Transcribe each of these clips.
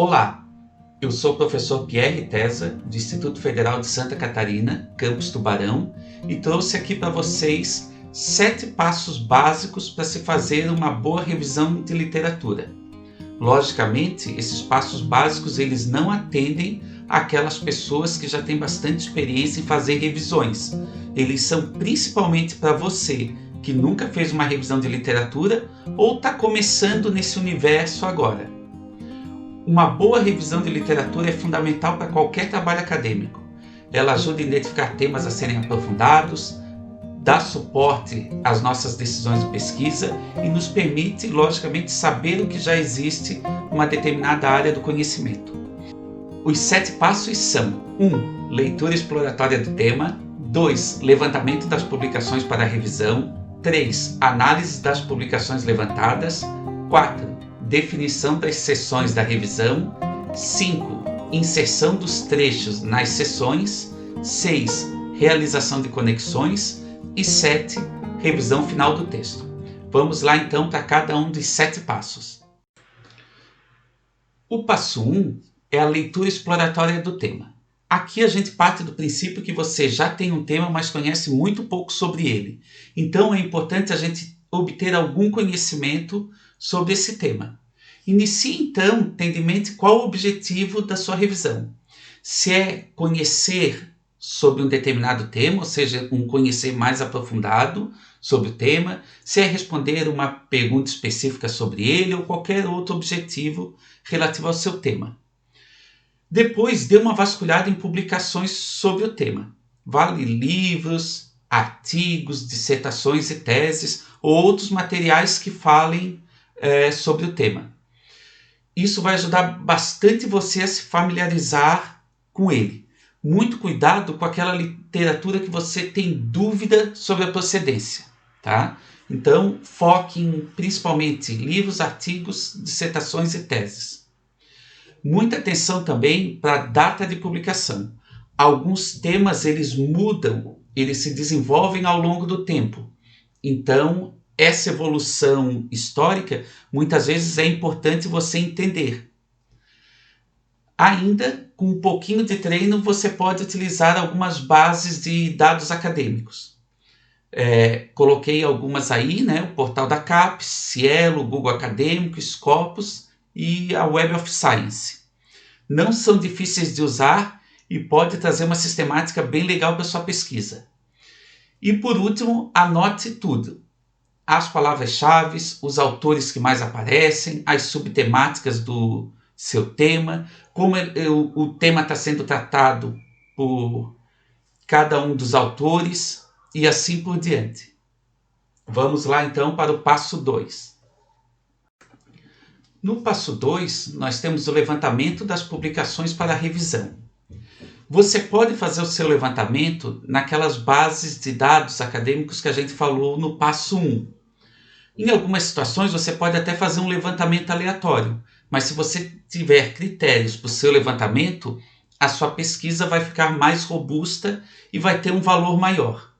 Olá, eu sou o professor Pierre Tesa, do Instituto Federal de Santa Catarina, campus Tubarão, e trouxe aqui para vocês 7 passos básicos para se fazer uma boa revisão de literatura. Logicamente, esses passos básicos eles não atendem àquelas pessoas que já têm bastante experiência em fazer revisões. Eles são principalmente para você que nunca fez uma revisão de literatura ou está começando nesse universo agora. Uma boa revisão de literatura é fundamental para qualquer trabalho acadêmico. Ela ajuda a identificar temas a serem aprofundados, dá suporte às nossas decisões de pesquisa e nos permite, logicamente, saber o que já existe em uma determinada área do conhecimento. Os 7 passos são: 1. Leitura exploratória do tema. 2. Levantamento das publicações para a revisão. 3. Análise das publicações levantadas. 4. Definição das seções da revisão. 5. Inserção dos trechos nas seções. 6. Realização de conexões. E 7. Revisão final do texto. Vamos lá então para cada um dos 7 passos. O passo 1 é a leitura exploratória do tema. Aqui a gente parte do princípio que você já tem um tema, mas conhece muito pouco sobre ele. Então é importante a gente obter algum conhecimento sobre esse tema. Inicie então tendo em mente qual o objetivo da sua revisão. Se é conhecer sobre um determinado tema, ou seja, um conhecer mais aprofundado sobre o tema, se é responder uma pergunta específica sobre ele ou qualquer outro objetivo relativo ao seu tema. Depois, dê uma vasculhada em publicações sobre o tema. Vale livros, artigos, dissertações e teses ou outros materiais que falem sobre o tema. Isso vai ajudar bastante você a se familiarizar com ele. Muito cuidado com aquela literatura que você tem dúvida sobre a procedência, tá? Então, foque em principalmente livros, artigos, dissertações e teses. Muita atenção também para a data de publicação. Alguns temas eles mudam, eles se desenvolvem ao longo do tempo. Então, essa evolução histórica, muitas vezes é importante você entender. Ainda, com um pouquinho de treino, você pode utilizar algumas bases de dados acadêmicos. Coloquei algumas aí, né? O portal da CAPES, Cielo, Google Acadêmico, Scopus e a Web of Science. Não são difíceis de usar e pode trazer uma sistemática bem legal para sua pesquisa. E por último, anote tudo. As palavras-chave, os autores que mais aparecem, as subtemáticas do seu tema, como o tema está sendo tratado por cada um dos autores e assim por diante. Vamos lá então para o passo 2. No passo 2, nós temos o levantamento das publicações para a revisão. Você pode fazer o seu levantamento naquelas bases de dados acadêmicos que a gente falou no passo 1. Em algumas situações você pode até fazer um levantamento aleatório, mas se você tiver critérios para o seu levantamento, a sua pesquisa vai ficar mais robusta e vai ter um valor maior.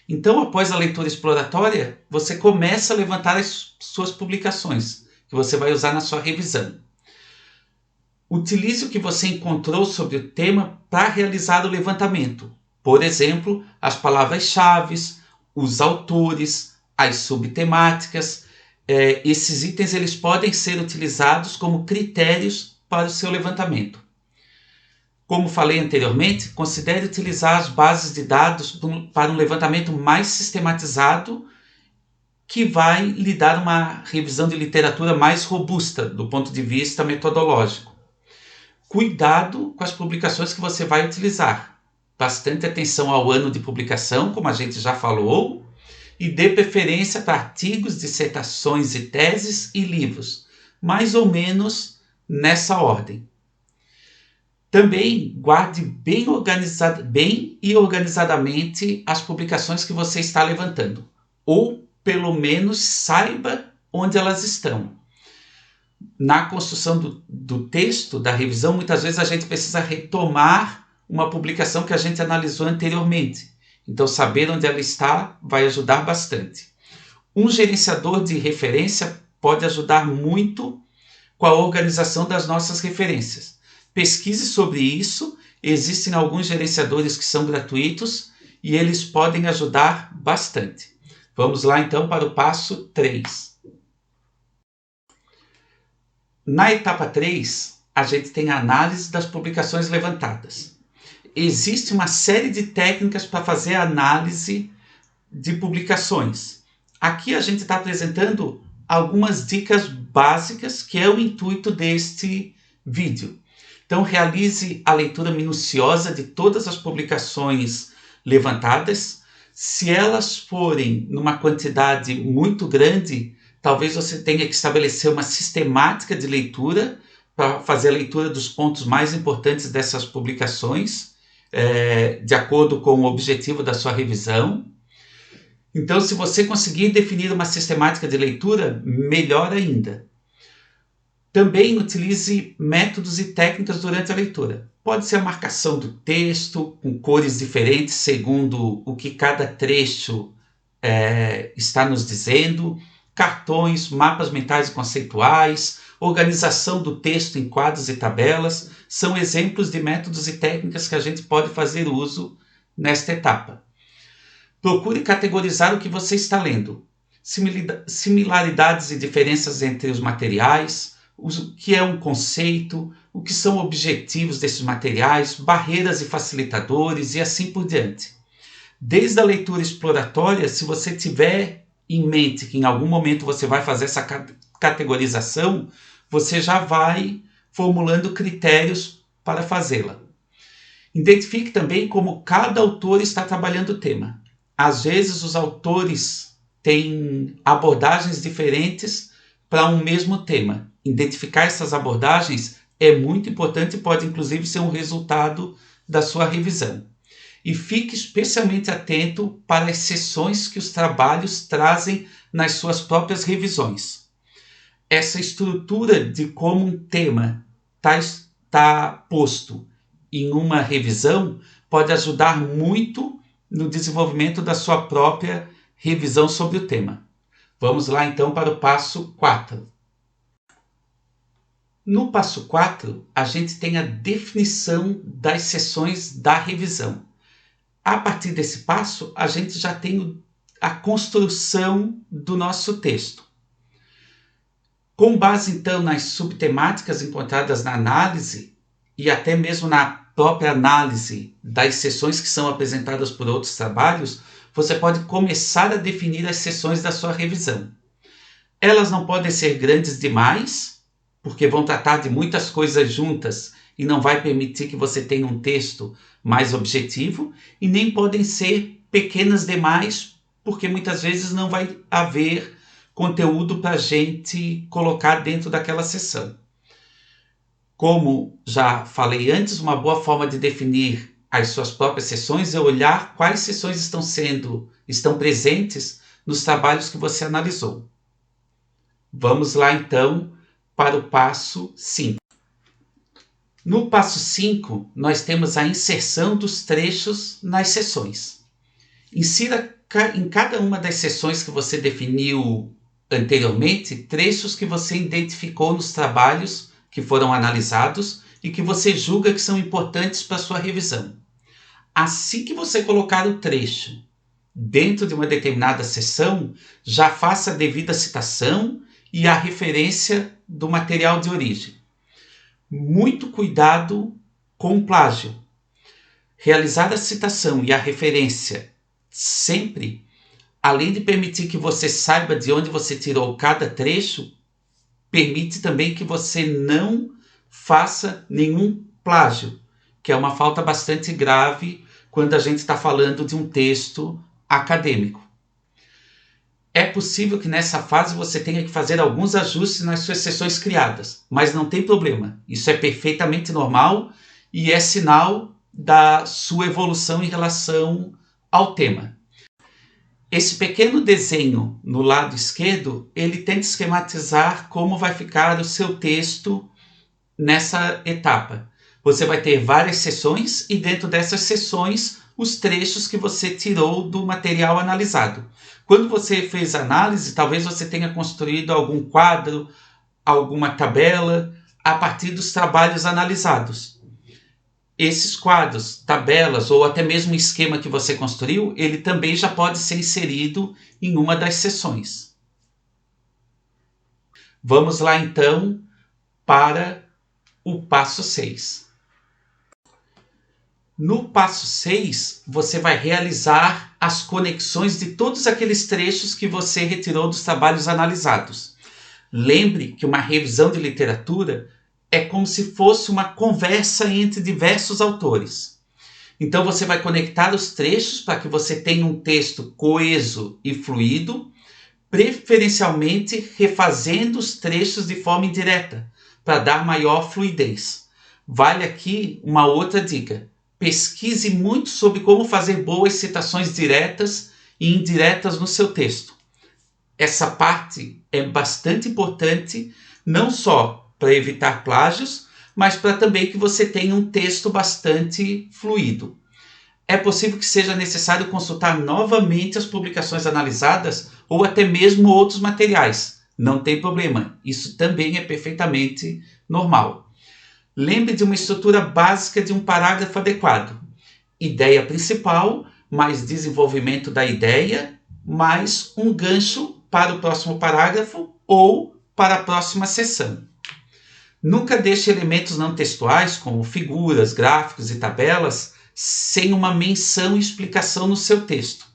Então, após a leitura exploratória, você começa a levantar as suas publicações, que você vai usar na sua revisão. Utilize o que você encontrou sobre o tema para realizar o levantamento. Por exemplo, as palavras-chave, os autores, as subtemáticas. Esses itens eles podem ser utilizados como critérios para o seu levantamento. Como falei anteriormente, considere utilizar as bases de dados para um levantamento mais sistematizado que vai lhe dar uma revisão de literatura mais robusta do ponto de vista metodológico. Cuidado com as publicações que você vai utilizar. Bastante atenção ao ano de publicação, como a gente já falou, e dê preferência para artigos, dissertações e teses e livros, mais ou menos nessa ordem. Também guarde bem e organizadamente as publicações que você está levantando, ou pelo menos saiba onde elas estão. Na construção do texto, da revisão, muitas vezes a gente precisa retomar uma publicação que a gente analisou anteriormente. Então, saber onde ela está vai ajudar bastante. Um gerenciador de referência pode ajudar muito com a organização das nossas referências. Pesquise sobre isso, existem alguns gerenciadores que são gratuitos e eles podem ajudar bastante. Vamos lá então para o passo 3. Na etapa 3, a gente tem a análise das publicações levantadas. Existe uma série de técnicas para fazer a análise de publicações. Aqui a gente está apresentando algumas dicas básicas, que é o intuito deste vídeo. Então, realize a leitura minuciosa de todas as publicações levantadas. Se elas forem numa quantidade muito grande, talvez você tenha que estabelecer uma sistemática de leitura para fazer a leitura dos pontos mais importantes dessas publicações, de acordo com o objetivo da sua revisão. Então, se você conseguir definir uma sistemática de leitura, melhor ainda. Também utilize métodos e técnicas durante a leitura. Pode ser a marcação do texto, com cores diferentes segundo o que cada trecho está nos dizendo, cartões, mapas mentais e conceituais, organização do texto em quadros e tabelas, são exemplos de métodos e técnicas que a gente pode fazer uso nesta etapa. Procure categorizar o que você está lendo, similaridades e diferenças entre os materiais, o que é um conceito, o que são objetivos desses materiais, barreiras e facilitadores e assim por diante. Desde a leitura exploratória, se você tiver em mente que em algum momento você vai fazer essa categorização, você já vai formulando critérios para fazê-la. Identifique também como cada autor está trabalhando o tema. Às vezes os autores têm abordagens diferentes para um mesmo tema. Identificar essas abordagens é muito importante e pode inclusive ser um resultado da sua revisão. E fique especialmente atento para as seções que os trabalhos trazem nas suas próprias revisões. Essa estrutura de como um tema está posto em uma revisão pode ajudar muito no desenvolvimento da sua própria revisão sobre o tema. Vamos lá então para o passo 4. No passo 4, a gente tem a definição das seções da revisão. A partir desse passo, a gente já tem a construção do nosso texto. Com base, então, nas subtemáticas encontradas na análise e até mesmo na própria análise das seções que são apresentadas por outros trabalhos, você pode começar a definir as seções da sua revisão. Elas não podem ser grandes demais, porque vão tratar de muitas coisas juntas e não vai permitir que você tenha um texto mais objetivo, e nem podem ser pequenas demais, porque muitas vezes não vai haver conteúdo para a gente colocar dentro daquela seção. Como já falei antes, uma boa forma de definir as suas próprias seções é olhar quais seções estão presentes nos trabalhos que você analisou. Vamos lá então para o passo 5. No passo 5, nós temos a inserção dos trechos nas seções. Insira em cada uma das seções que você definiu anteriormente, trechos que você identificou nos trabalhos que foram analisados e que você julga que são importantes para a sua revisão. Assim que você colocar o trecho dentro de uma determinada seção, já faça a devida citação e a referência do material de origem. Muito cuidado com o plágio. Realizar a citação e a referência sempre, além de permitir que você saiba de onde você tirou cada trecho, permite também que você não faça nenhum plágio, que é uma falta bastante grave quando a gente está falando de um texto acadêmico. É possível que nessa fase você tenha que fazer alguns ajustes nas suas seções criadas, mas não tem problema. Isso é perfeitamente normal e é sinal da sua evolução em relação ao tema. Esse pequeno desenho no lado esquerdo, ele tenta esquematizar como vai ficar o seu texto nessa etapa. Você vai ter várias seções e dentro dessas seções os trechos que você tirou do material analisado. Quando você fez a análise, talvez você tenha construído algum quadro, alguma tabela a partir dos trabalhos analisados. Esses quadros, tabelas ou até mesmo o esquema que você construiu, ele também já pode ser inserido em uma das sessões. Vamos lá então para o passo 6. No passo 6, você vai realizar as conexões de todos aqueles trechos que você retirou dos trabalhos analisados. Lembre que uma revisão de literatura é como se fosse uma conversa entre diversos autores. Então você vai conectar os trechos para que você tenha um texto coeso e fluido, preferencialmente refazendo os trechos de forma indireta, para dar maior fluidez. Vale aqui uma outra dica. Pesquise muito sobre como fazer boas citações diretas e indiretas no seu texto. Essa parte é bastante importante, não só para evitar plágios, mas para também que você tenha um texto bastante fluido. É possível que seja necessário consultar novamente as publicações analisadas ou até mesmo outros materiais. Não tem problema, isso também é perfeitamente normal. Lembre de uma estrutura básica de um parágrafo adequado. Ideia principal, mais desenvolvimento da ideia, mais um gancho para o próximo parágrafo ou para a próxima seção. Nunca deixe elementos não textuais, como figuras, gráficos e tabelas, sem uma menção e explicação no seu texto.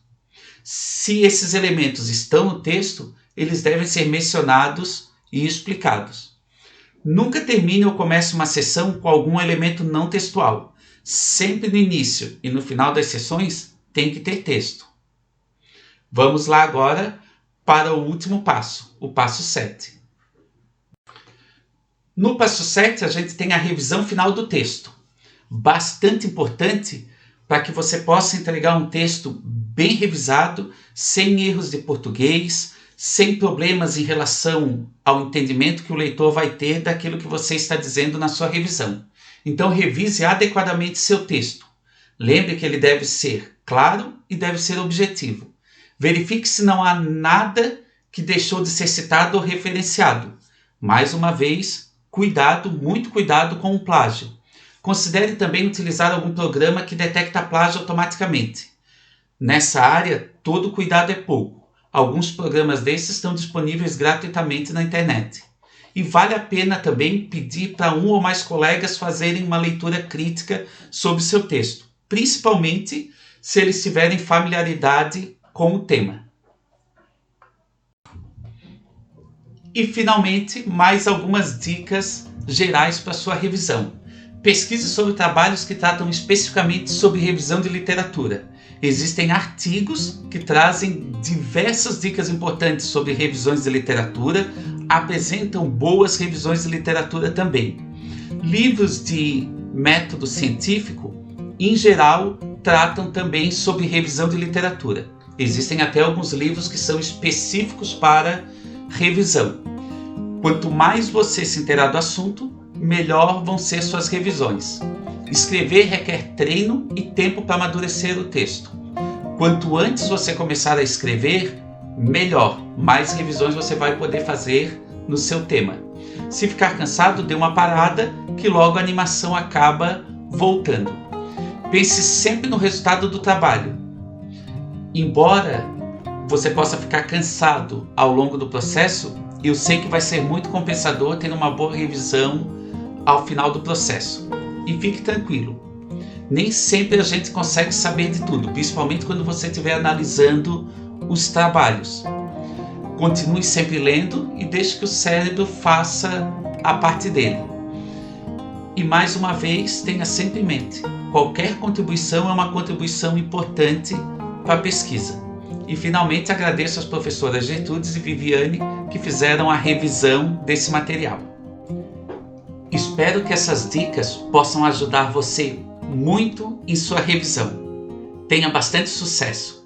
Se esses elementos estão no texto, eles devem ser mencionados e explicados. Nunca termine ou comece uma sessão com algum elemento não textual. Sempre no início e no final das sessões tem que ter texto. Vamos lá agora para o último passo, o passo 7. No passo 7, a gente tem a revisão final do texto. Bastante importante para que você possa entregar um texto bem revisado, sem erros de português, sem problemas em relação ao entendimento que o leitor vai ter daquilo que você está dizendo na sua revisão. Então, revise adequadamente seu texto. Lembre que ele deve ser claro e deve ser objetivo. Verifique se não há nada que deixou de ser citado ou referenciado. Mais uma vez, cuidado, muito cuidado com o plágio. Considere também utilizar algum programa que detecta plágio automaticamente. Nessa área, todo cuidado é pouco. Alguns programas desses estão disponíveis gratuitamente na internet. E vale a pena também pedir para um ou mais colegas fazerem uma leitura crítica sobre seu texto, principalmente se eles tiverem familiaridade com o tema. E finalmente, mais algumas dicas gerais para sua revisão. Pesquise sobre trabalhos que tratam especificamente sobre revisão de literatura. Existem artigos que trazem diversas dicas importantes sobre revisões de literatura, apresentam boas revisões de literatura também. Livros de método científico, em geral, tratam também sobre revisão de literatura. Existem até alguns livros que são específicos para revisão. Quanto mais você se inteirar do assunto, melhor vão ser suas revisões. Escrever requer treino e tempo para amadurecer o texto. Quanto antes você começar a escrever, melhor. Mais revisões você vai poder fazer no seu tema. Se ficar cansado, dê uma parada, que logo a animação acaba voltando. Pense sempre no resultado do trabalho. Embora você possa ficar cansado ao longo do processo, eu sei que vai ser muito compensador ter uma boa revisão ao final do processo. E fique tranquilo, nem sempre a gente consegue saber de tudo, principalmente quando você estiver analisando os trabalhos. Continue sempre lendo e deixe que o cérebro faça a parte dele. E mais uma vez, tenha sempre em mente, qualquer contribuição é uma contribuição importante para a pesquisa. E finalmente agradeço às professoras Gertrudes e Viviane que fizeram a revisão desse material. Espero que essas dicas possam ajudar você muito em sua revisão. Tenha bastante sucesso!